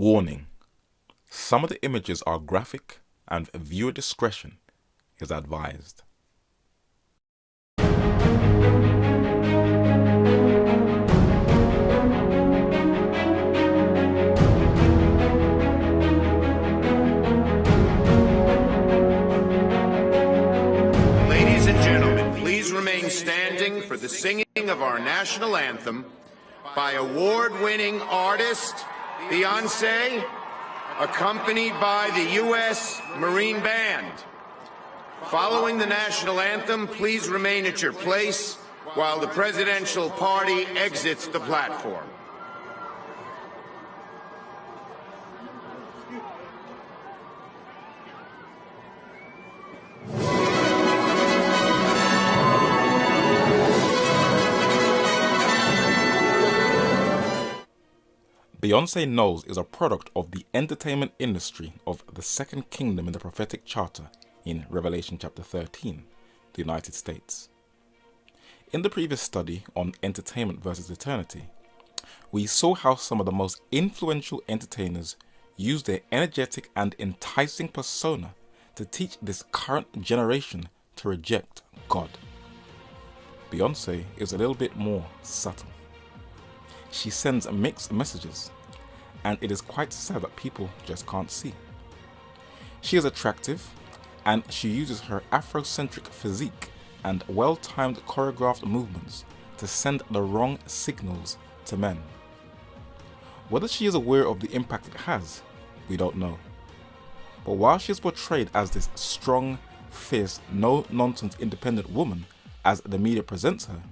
Warning: some of the images are graphic and viewer discretion is advised. Ladies and gentlemen, please remain standing for the singing of our national anthem by award-winning artist Beyoncé, accompanied by the U.S. Marine Band. Following the national anthem, please remain at your place while the presidential party exits the platform. Beyoncé Knowles is a product of the entertainment industry of the Second Kingdom in the prophetic charter in Revelation chapter 13, the United States. In the previous study on entertainment versus eternity, we saw how some of the most influential entertainers use their energetic and enticing persona to teach this current generation to reject God. Beyoncé is a little bit more subtle. She sends mixed messages, and it is quite sad that people just can't see. She is attractive, and she uses her Afrocentric physique and well-timed choreographed movements to send the wrong signals to men. Whether she is aware of the impact it has, we don't know. But while she is portrayed as this strong, fierce, no-nonsense independent woman as the media presents her,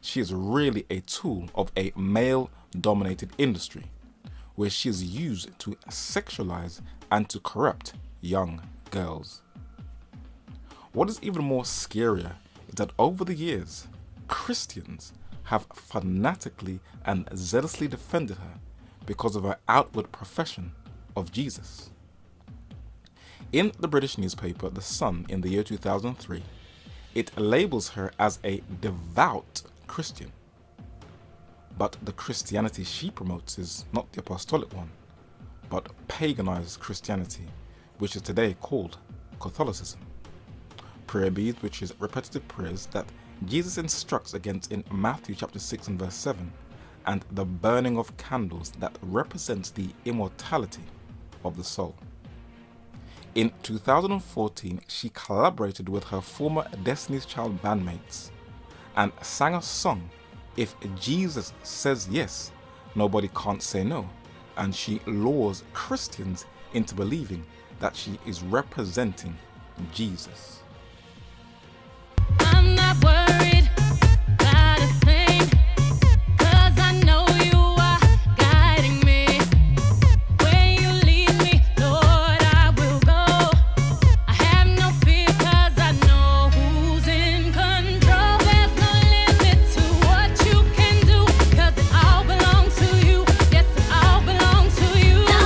she is really a tool of a male-dominated industry, where she is used to sexualize and to corrupt young girls. What is even more scarier is that over the years, Christians have fanatically and zealously defended her because of her outward profession of Jesus. In the British newspaper The Sun in the year 2003, it labels her as a devout Christian. But the Christianity she promotes is not the apostolic one, but paganized Christianity, which is today called Catholicism. Prayer beads, which is repetitive prayers that Jesus instructs against in Matthew chapter 6 and verse 7, and the burning of candles that represents the immortality of the soul. In 2014, she collaborated with her former Destiny's Child bandmates and sang a song, "If Jesus Says Yes, Nobody Can't Say No," and she lures Christians into believing that she is representing Jesus. I'm not worried about a thing, 'cause I know you are guiding me. Where you lead me, Lord, I will go. I have no fear 'cause I know who's in control. There's no limit to what you can do, 'cause it all belongs to you. Yes, it all belongs to you. You're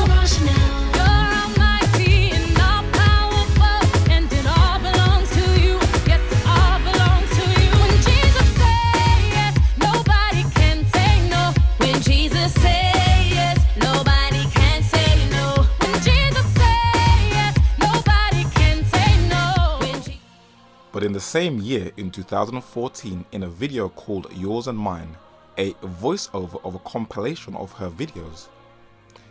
almighty and all powerful, and it all belongs to you. Yes, it all belongs to you. When Jesus says yes, nobody can say no. When Jesus says yes, nobody can say no. When Jesus says yes, nobody can say no. But in the same year, in 2014, in a video called Yours and Mine, a voiceover of a compilation of her videos,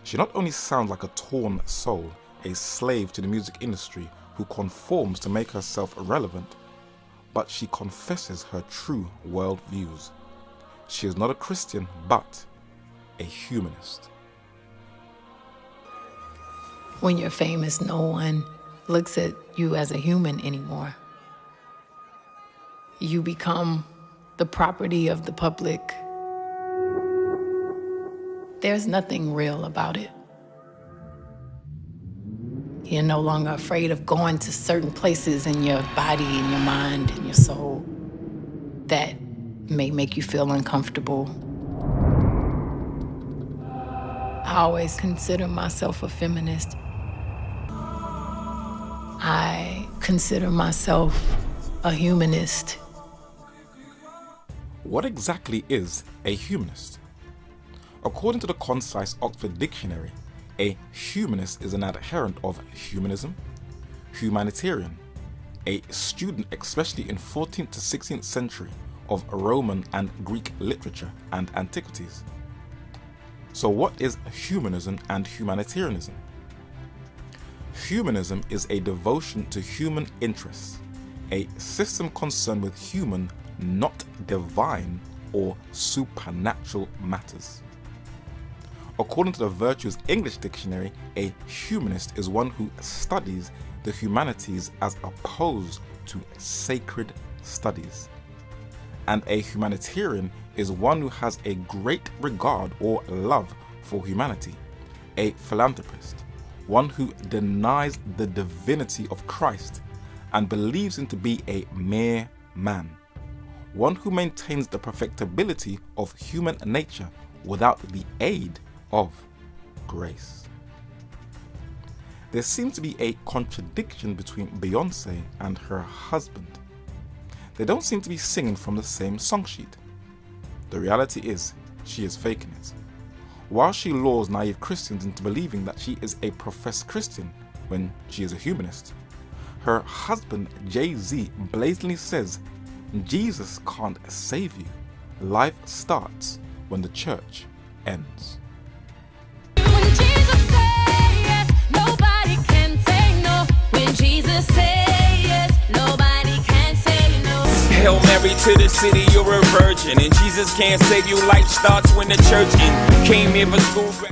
she not only sounds like a torn soul, a slave to the music industry who conforms to make herself relevant, but she confesses her true worldviews. She is not a Christian, but a humanist. When you're famous, no one looks at you as a human anymore. You become the property of the public. There's nothing real about it. You're no longer afraid of going to certain places in your body, in your mind, in your soul that may make you feel uncomfortable. I always consider myself a feminist. I consider myself a humanist. What exactly is a humanist? According to the concise Oxford Dictionary, A humanist is an adherent of humanism. Humanitarian, a student especially in 14th to 16th century of Roman and Greek literature and antiquities. So what is humanism and humanitarianism? Humanism is a devotion to human interests, a system concerned with human, not divine or supernatural matters. According to the Virtues English Dictionary, a humanist is one who studies the humanities as opposed to sacred studies. And a humanitarian is one who has a great regard or love for humanity, a philanthropist, one who denies the divinity of Christ and believes him to be a mere man, one who maintains the perfectibility of human nature without the aid of grace. There seems to be a contradiction between Beyoncé and her husband. They don't seem to be singing from the same song sheet. The reality is, she is faking it. While she lures naive Christians into believing that she is a professed Christian when she is a humanist, her husband Jay-Z blatantly says, Jesus can't save you. Life starts when the church ends. When Jesus say yes, nobody can say no. When Jesus say yes, nobody can say no. Hail Mary to the city, you're a virgin, and Jesus can't save you. Life starts when the church ends. Came here for school.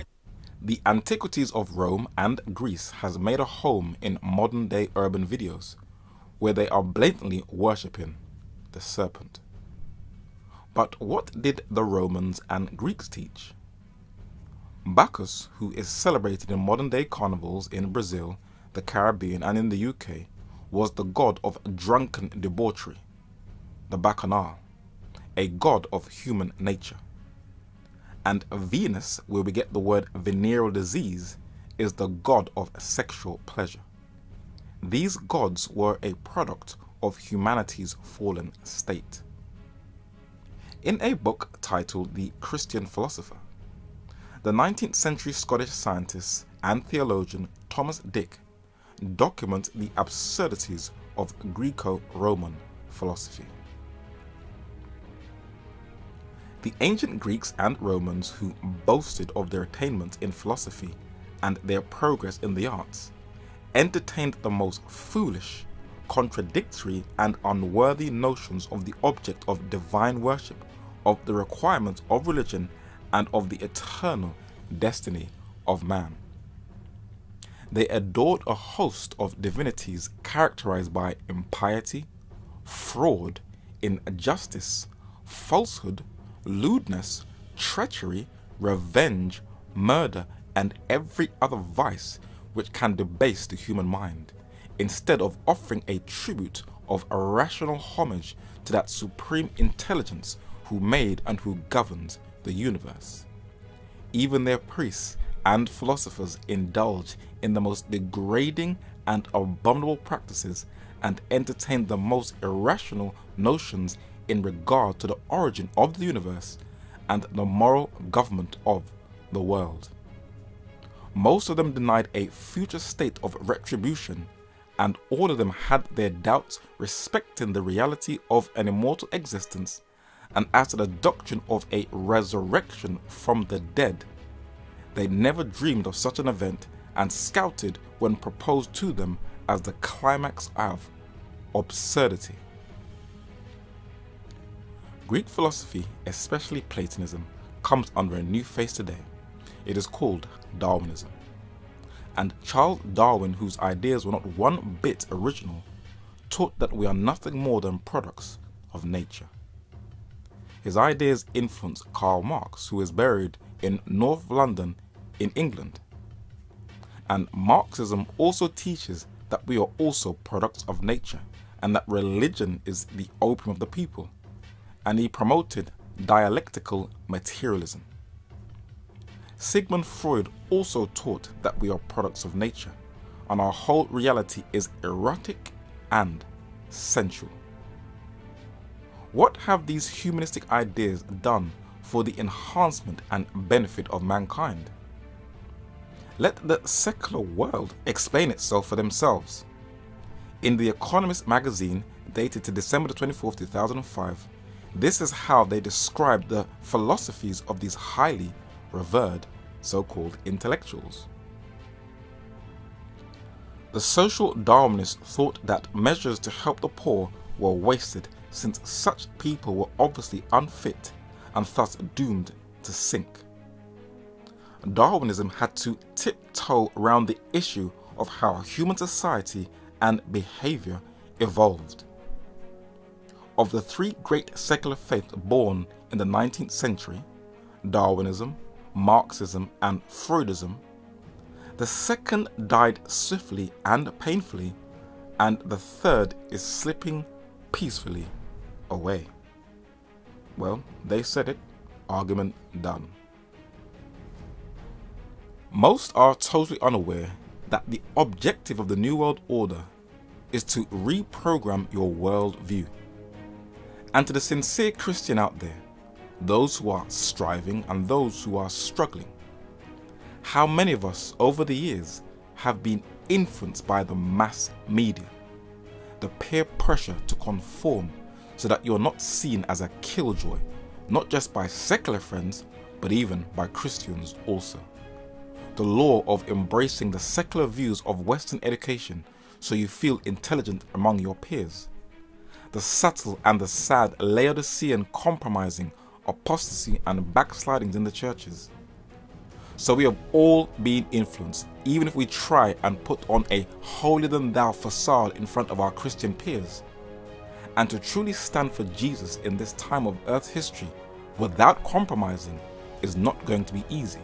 The antiquities of Rome and Greece has made a home in modern day urban videos, where they are blatantly worshipping the serpent. But what did the Romans and Greeks teach? Bacchus, who is celebrated in modern day carnivals in Brazil, the Caribbean and in the UK, was the god of drunken debauchery, the Bacchanal, a god of human nature. And Venus, where we get the word venereal disease, is the god of sexual pleasure. These gods were a product of humanity's fallen state. In a book titled The Christian Philosopher, the 19th century Scottish scientist and theologian Thomas Dick documents the absurdities of Greco-Roman philosophy. The ancient Greeks and Romans, who boasted of their attainments in philosophy and their progress in the arts, entertained the most foolish, contradictory and unworthy notions of the object of divine worship, of the requirements of religion, and of the eternal destiny of man. They adored a host of divinities characterized by impiety, fraud, injustice, falsehood, lewdness, treachery, revenge, murder, and every other vice which can debase the human mind, instead of offering a tribute of irrational homage to that supreme intelligence who made and who governs the universe. Even their priests and philosophers indulge in the most degrading and abominable practices and entertain the most irrational notions in regard to the origin of the universe and the moral government of the world. Most of them denied a future state of retribution, and all of them had their doubts respecting the reality of an immortal existence, and as to the doctrine of a resurrection from the dead. They never dreamed of such an event and scouted when proposed to them as the climax of absurdity. Greek philosophy, especially Platonism, comes under a new face today. It is called Darwinism. And Charles Darwin, whose ideas were not one bit original, taught that we are nothing more than products of nature. His ideas influenced Karl Marx, who is buried in North London in England. And Marxism also teaches that we are also products of nature and that religion is the opium of the people. And he promoted dialectical materialism. Sigmund Freud also taught that we are products of nature and our whole reality is erotic and sensual. What have these humanistic ideas done for the enhancement and benefit of mankind? Let the secular world explain itself for themselves. In The Economist magazine, dated to December 24, 2005, this is how they described the philosophies of these highly revered so-called intellectuals. The social Darwinists thought that measures to help the poor were wasted, since such people were obviously unfit and thus doomed to sink. Darwinism had to tiptoe around the issue of how human society and behavior evolved. Of the three great secular faiths born in the 19th century, Darwinism, Marxism, and Freudism, the second died swiftly and painfully, and the third is slipping peacefully away. Well, they said it, argument done. Most are totally unaware that the objective of the New World Order is to reprogram your worldview. And to the sincere Christian out there, those who are striving and those who are struggling, how many of us over the years have been influenced by the mass media, the peer pressure to conform so that you're not seen as a killjoy, not just by secular friends, but even by Christians also. The law of embracing the secular views of Western education so you feel intelligent among your peers. The subtle and the sad Laodicean compromising, apostasy and backslidings in the churches. So we have all been influenced, even if we try and put on a holier-than-thou facade in front of our Christian peers. And to truly stand for Jesus in this time of Earth's history without compromising is not going to be easy.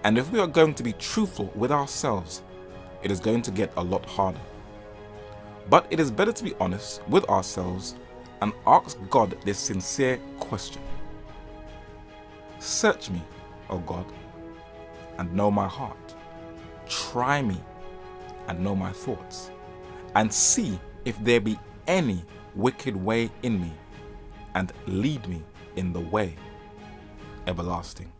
And if we are going to be truthful with ourselves, it is going to get a lot harder. But it is better to be honest with ourselves and ask God this sincere question. Search me, O God, and know my heart. Try me and know my thoughts, and see if there be any wicked way in me, and lead me in the way everlasting.